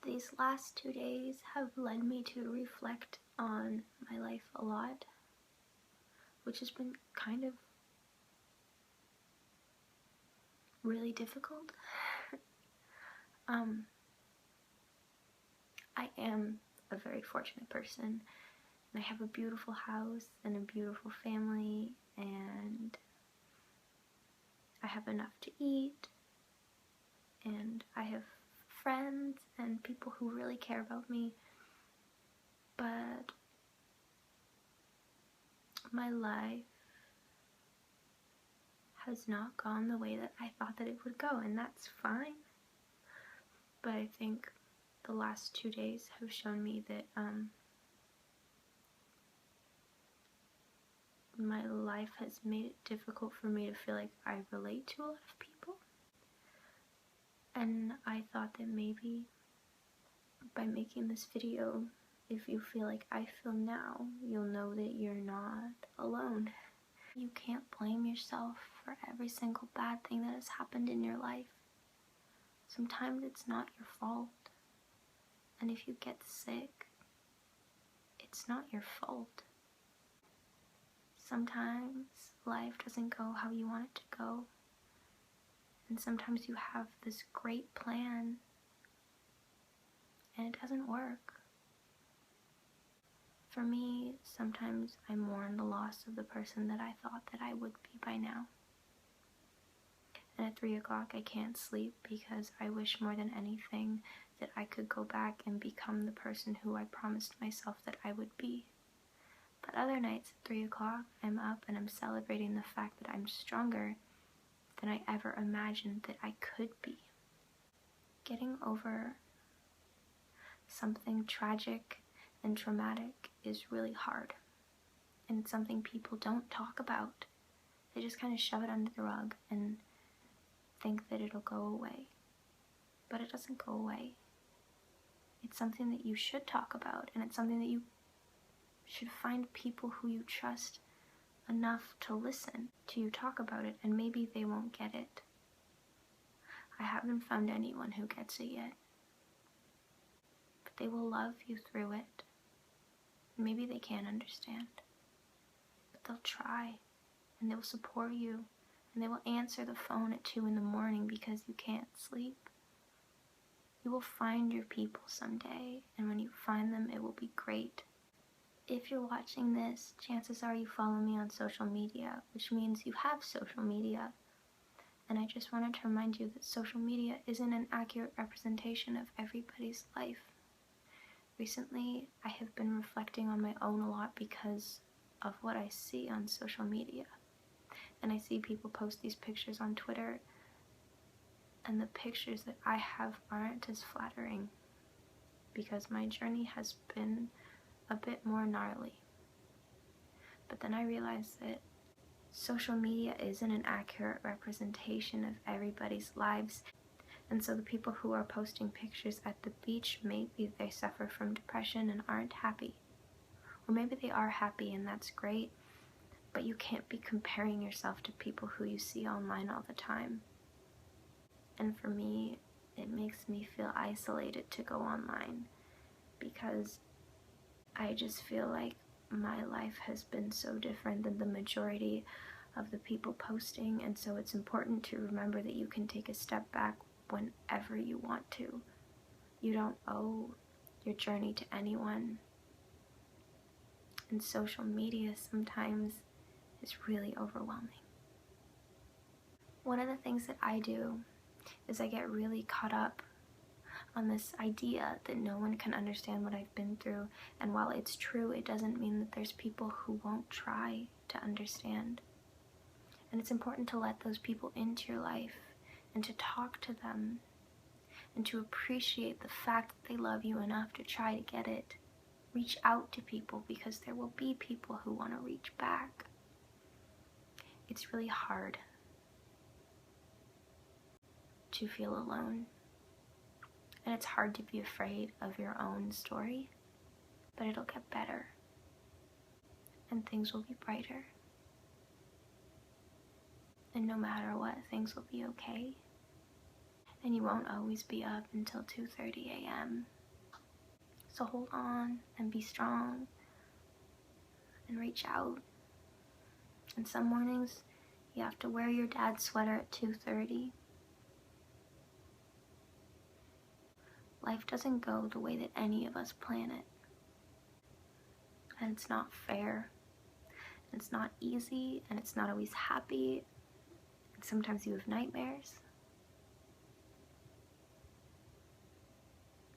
These last 2 days have led me to reflect on my life a lot, which has been kind of really difficult. I am a very fortunate person, and I have a beautiful house and a beautiful family, and I have enough to eat, and I have friends and people who really care about me. But my life has not gone the way that I thought that it would go, and that's fine. But I think the last 2 days have shown me that my life has made it difficult for me to feel like I relate to a lot of people. And I thought that maybe by making this video, if you feel like I feel now, you'll know that you're not alone. You can't blame yourself for every single bad thing that has happened in your life. Sometimes it's not your fault. And if you get sick, it's not your fault. Sometimes life doesn't go how you want it to go. And sometimes you have this great plan and it doesn't work. For me, sometimes I mourn the loss of the person that I thought that I would be by now. And at 3 o'clock I can't sleep because I wish more than anything that I could go back and become the person who I promised myself that I would be. But other nights at 3 o'clock I'm up and I'm celebrating the fact that I'm stronger than I ever imagined that I could be. Getting over something tragic and traumatic is really hard, and it's something people don't talk about. They just kind of shove it under the rug and think that it'll go away, but it doesn't go away. It's something that you should talk about, and it's something that you should find people who you trust enough to listen to you talk about it, and maybe they won't get it. I haven't found anyone who gets it yet, but they will love you through it. Maybe they can't understand, but they'll try, and they will support you, and they will answer the phone at 2 in the morning because you can't sleep. You will find your people someday, and when you find them, it will be great. If you're watching this, chances are you follow me on social media, which means you have social media. And I just wanted to remind you that social media isn't an accurate representation of everybody's life. Recently, I have been reflecting on my own a lot because of what I see on social media. And I see people post these pictures on Twitter, and the pictures that I have aren't as flattering because my journey has been a bit more gnarly. But then I realized that social media isn't an accurate representation of everybody's lives. And so the people who are posting pictures at the beach, maybe they suffer from depression and aren't happy. Or maybe they are happy and that's great, but you can't be comparing yourself to people who you see online all the time. And for me, it makes me feel isolated to go online because I just feel like my life has been so different than the majority of the people posting, and so it's important to remember that you can take a step back whenever you want to. You don't owe your journey to anyone. And social media sometimes is really overwhelming. One of the things that I do is I get really caught up on this idea that no one can understand what I've been through, and while it's true, it doesn't mean that there's people who won't try to understand. And it's important to let those people into your life and to talk to them and to appreciate the fact that they love you enough to try to get it. Reach out to people because there will be people who want to reach back. It's really hard to feel alone, and it's hard to be afraid of your own story, but it'll get better and things will be brighter. And no matter what, things will be okay. and you won't always be up until 2:30 a.m. So hold on and be strong and reach out. And some mornings you have to wear your dad's sweater at 2:30. Life doesn't go the way that any of us plan it. And it's not fair. And it's not easy, and it's not always happy. And sometimes you have nightmares.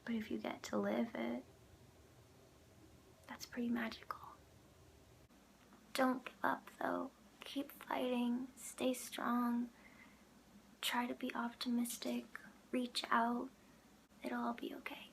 But if you get to live it, that's pretty magical. Don't give up though. Keep fighting, stay strong, try to be optimistic, reach out. It'll all be okay.